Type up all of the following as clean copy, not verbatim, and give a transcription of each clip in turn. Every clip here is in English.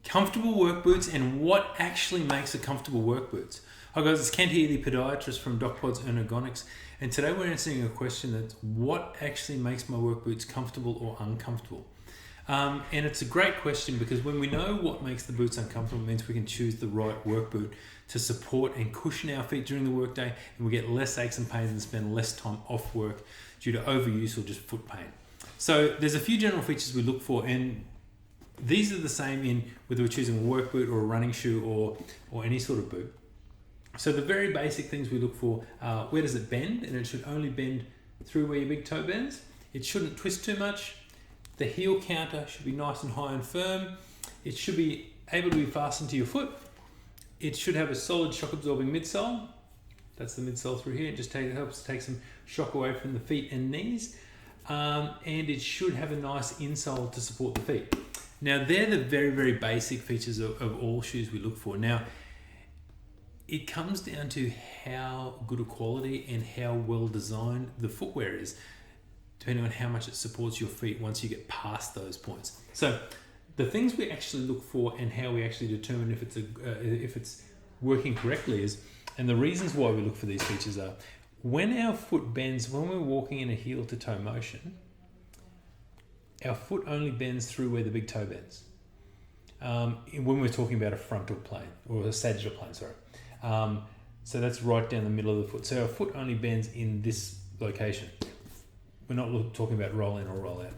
Comfortable work boots and what actually makes a comfortable work boots. Hi guys, it's Kent here, the podiatrist from docpods and Ergonx, and today we're answering a question that's what actually makes my work boots comfortable or uncomfortable. And it's a great question because when we know what makes the boots uncomfortable, it means we can choose the right work boot to support and cushion our feet during the workday, and we get less aches and pains and spend less time off work due to overuse or just foot pain. So there's a few general features we look for, and these are the same in whether we're choosing a work boot or a running shoe or any sort of boot. So the very basic things we look for are where does it bend, and it should only bend through where your big toe bends. It shouldn't twist too much. The heel counter should be nice and high and firm. It should be able to be fastened to your foot. It should have a solid shock absorbing midsole. That's the midsole through here. It just helps take some shock away from the feet and knees. And it should have a nice insole to support the feet. Now, they're the very, very basic features of all shoes we look for. Now, it comes down to how good a quality and how well designed the footwear is, depending on how much it supports your feet once you get past those points. So, the things we actually look for and how we actually determine if it's working correctly is, and the reasons why we look for these features are, when our foot bends, when we're walking in a heel to toe motion, our foot only bends through where the big toe bends. When we're talking about a frontal plane or a sagittal plane, so that's right down the middle of the foot. So our foot only bends in this location. We're not talking about roll in or roll out.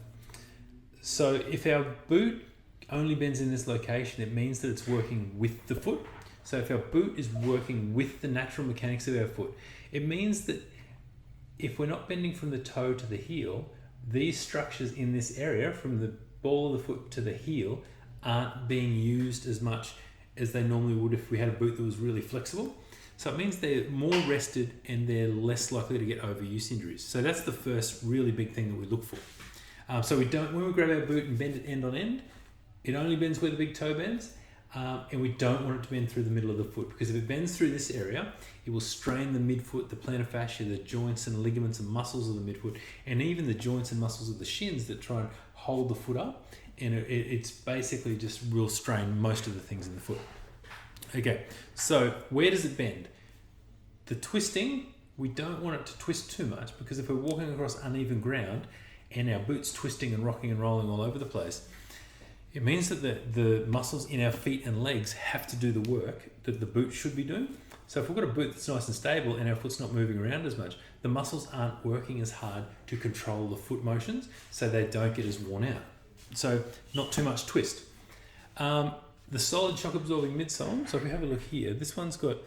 So if our boot only bends in this location, it means that it's working with the foot. So if our boot is working with the natural mechanics of our foot, it means that if we're not bending from the toe to the heel, these structures in this area, from the ball of the foot to the heel, aren't being used as much as they normally would if we had a boot that was really flexible. So it means they're more rested and they're less likely to get overuse injuries. So that's the first really big thing that we look for. So when we grab our boot and bend it end on end, it only bends where the big toe bends. And we don't want it to bend through the middle of the foot, because if it bends through this area, it will strain the midfoot, the plantar fascia, the joints and ligaments and muscles of the midfoot, and even the joints and muscles of the shins that try and hold the foot up. And it's basically just will strain most of the things in the foot. Okay, so where does it bend? The twisting, we don't want it to twist too much, because if we're walking across uneven ground and our boot's twisting and rocking and rolling all over the place, it means that the muscles in our feet and legs have to do the work that the boot should be doing. So if we've got a boot that's nice and stable and our foot's not moving around as much, the muscles aren't working as hard to control the foot motions, so they don't get as worn out. So not too much twist. The solid shock absorbing midsole, so if we have a look here, this one's got,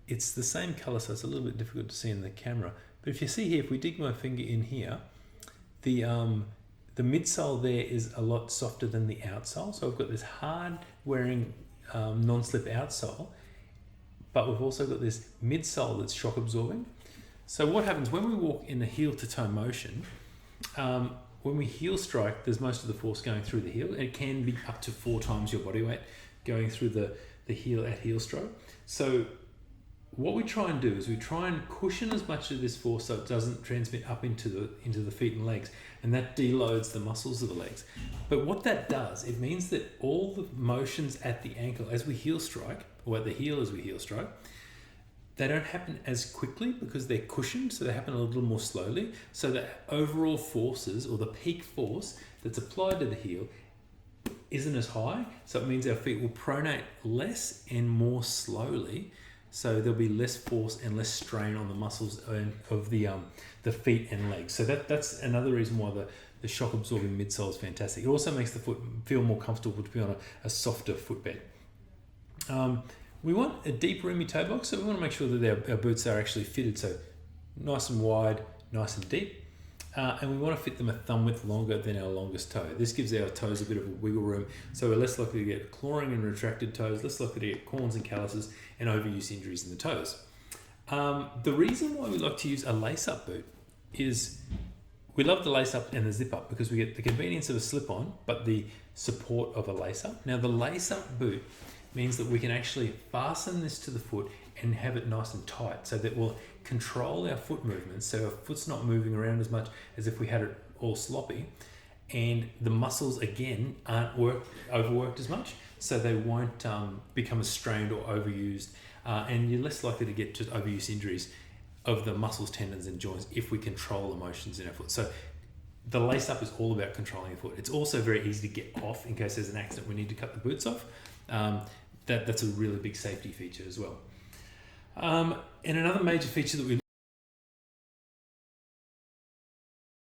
it's the same color, so it's a little bit difficult to see in the camera. But if you see here, if we dig my finger in here, the midsole there is a lot softer than the outsole. So I've got this hard wearing non-slip outsole, but we've also got this midsole that's shock absorbing. So what happens when we walk in a heel to toe motion, when we heel strike, there's most of the force going through the heel. It can be up to 4 times your body weight going through the heel at heel stroke. So what we try and do is we try and cushion as much of this force so it doesn't transmit up into the feet and legs, and that deloads the muscles of the legs. But what that does, it means that all the motions at the ankle as we heel strike, or at the heel as we heel strike, they don't happen as quickly because they're cushioned, so they happen a little more slowly. So the overall forces, or the peak force that's applied to the heel, isn't as high. So it means our feet will pronate less and more slowly. So there'll be less force and less strain on the muscles of the feet and legs. So that's another reason why the shock absorbing midsole is fantastic. It also makes the foot feel more comfortable to be on a softer footbed. We want a deep, roomy toe box, so we want to make sure that our boots are actually fitted, so nice and wide, nice and deep. And we want to fit them a thumb width longer than our longest toe. This gives our toes a bit of a wiggle room, so we're less likely to get clawing and retracted toes, less likely to get corns and calluses and overuse injuries in the toes. The reason why we like to use a lace-up boot is we love the lace-up and the zip-up because we get the convenience of a slip-on, but the support of a lace-up. Now, the lace-up boot means that we can actually fasten this to the foot and have it nice and tight, so that we'll control our foot movements, so our foot's not moving around as much as if we had it all sloppy, and the muscles again aren't overworked as much, so they won't become as strained or overused, and you're less likely to get just overuse injuries of the muscles, tendons, and joints if we control emotions in our foot. So the lace up is all about controlling your foot. It's also very easy to get off in case there's an accident we need to cut the boots off. That's a really big safety feature as well. And another major feature that we